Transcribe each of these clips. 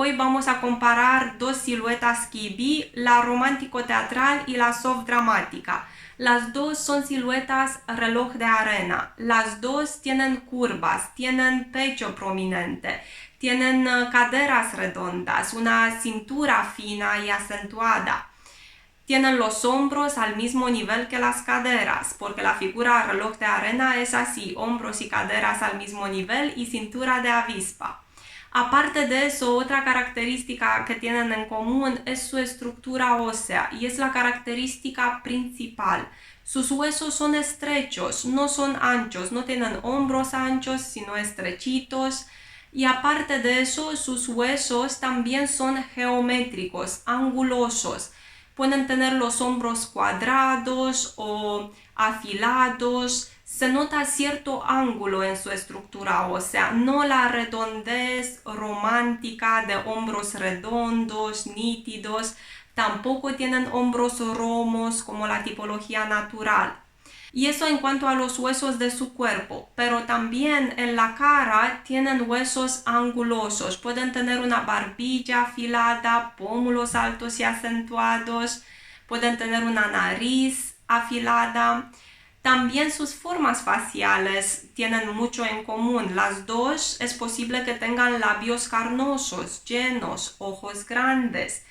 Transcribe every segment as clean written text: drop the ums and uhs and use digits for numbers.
hoy vamos a comparar dos siluetas Kibi, la romántico-teatral y la soft-dramática. Las dos son siluetas reloj de arena. Las dos tienen curvas, tienen pecho prominente, tienen caderas redondas, una cintura fina y acentuada. Tienen los hombros al mismo nivel que las caderas, porque la figura reloj de arena es así, hombros y caderas al mismo nivel y cintura de avispa. Aparte de eso, otra característica que tienen en común es su estructura ósea y es la característica principal. Sus huesos son estrechos, no son anchos, no tienen hombros anchos, sino estrechitos. Y aparte de eso, sus huesos también son geométricos, angulosos. Pueden tener los hombros cuadrados o afilados. Se nota cierto ángulo en su estructura ósea, no la redondez romántica de hombros redondos, nítidos. Tampoco tienen hombros romos como la tipología natural. Y eso en cuanto a los huesos de su cuerpo, pero también en la cara tienen huesos angulosos, pueden tener una barbilla afilada, pómulos altos y acentuados, pueden tener una nariz afilada. También sus formas faciales tienen mucho en común. Las dos es posible que tengan labios carnosos, llenos, ojos grandes.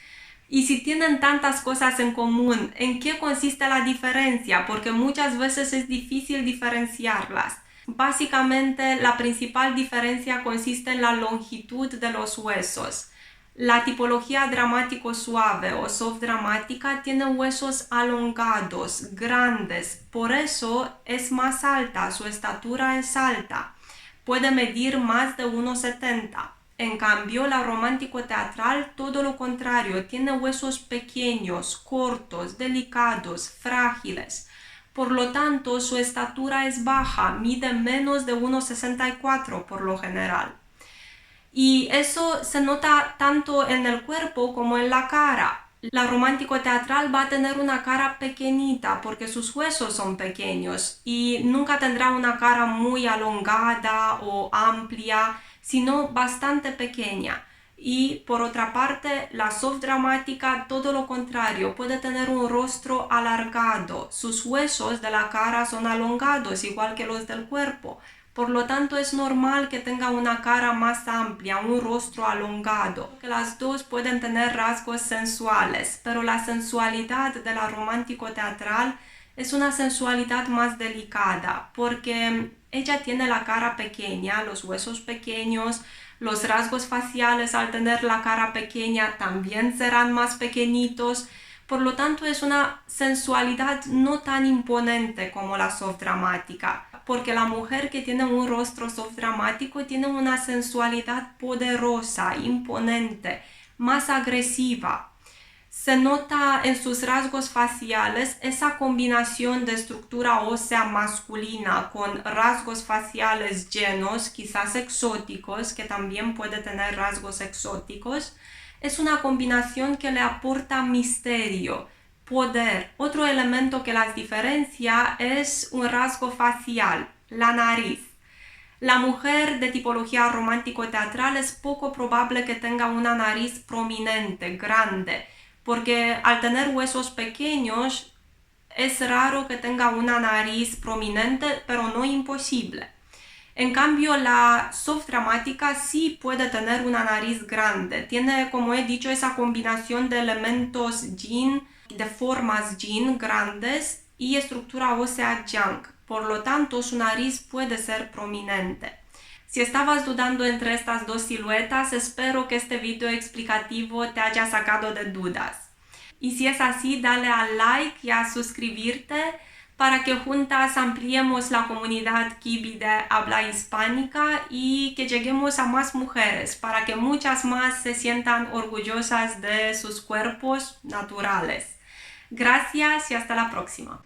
Y si tienen tantas cosas en común, ¿en qué consiste la diferencia? Porque muchas veces es difícil diferenciarlas. Básicamente, la principal diferencia consiste en la longitud de los huesos. La tipología dramático suave o soft dramática tiene huesos alongados, grandes, por eso es más alta, su estatura es alta. Puede medir más de 1,70. En cambio, la romántico-teatral, todo lo contrario, tiene huesos pequeños, cortos, delicados, frágiles. Por lo tanto, su estatura es baja, mide menos de 1,64 por lo general. Y eso se nota tanto en el cuerpo como en la cara. La romántico-teatral va a tener una cara pequeñita porque sus huesos son pequeños y nunca tendrá una cara muy alongada o amplia, sino bastante pequeña. Y por otra parte, la soft dramática, todo lo contrario, puede tener un rostro alargado. Sus huesos de la cara son alongados, igual que los del cuerpo. Por lo tanto, es normal que tenga una cara más amplia, un rostro alongado. Las dos pueden tener rasgos sensuales, pero la sensualidad de la romántico-teatral es una sensualidad más delicada, porque ella tiene la cara pequeña, los huesos pequeños, los rasgos faciales al tener la cara pequeña también serán más pequeñitos. Por lo tanto, es una sensualidad no tan imponente como la soft dramática, porque la mujer que tiene un rostro soft dramático tiene una sensualidad poderosa, imponente, más agresiva. Se nota en sus rasgos faciales esa combinación de estructura ósea masculina con rasgos faciales llenos, quizás exóticos, que también puede tener rasgos exóticos. Es una combinación que le aporta misterio, poder. Otro elemento que las diferencia es un rasgo facial, la nariz. La mujer de tipología romántico-teatral es poco probable que tenga una nariz prominente, grande, porque al tener huesos pequeños es raro que tenga una nariz prominente, pero no imposible. En cambio, la soft dramática sí puede tener una nariz grande. Tiene, como he dicho, esa combinación de elementos yin, de formas yin grandes y estructura ósea yang. Por lo tanto, su nariz puede ser prominente. Si estabas dudando entre estas dos siluetas, espero que este video explicativo te haya sacado de dudas. Y si es así, dale al like y a suscribirte para que juntas ampliemos la comunidad Kibi de habla hispánica y que lleguemos a más mujeres, para que muchas más se sientan orgullosas de sus cuerpos naturales. Gracias y hasta la próxima.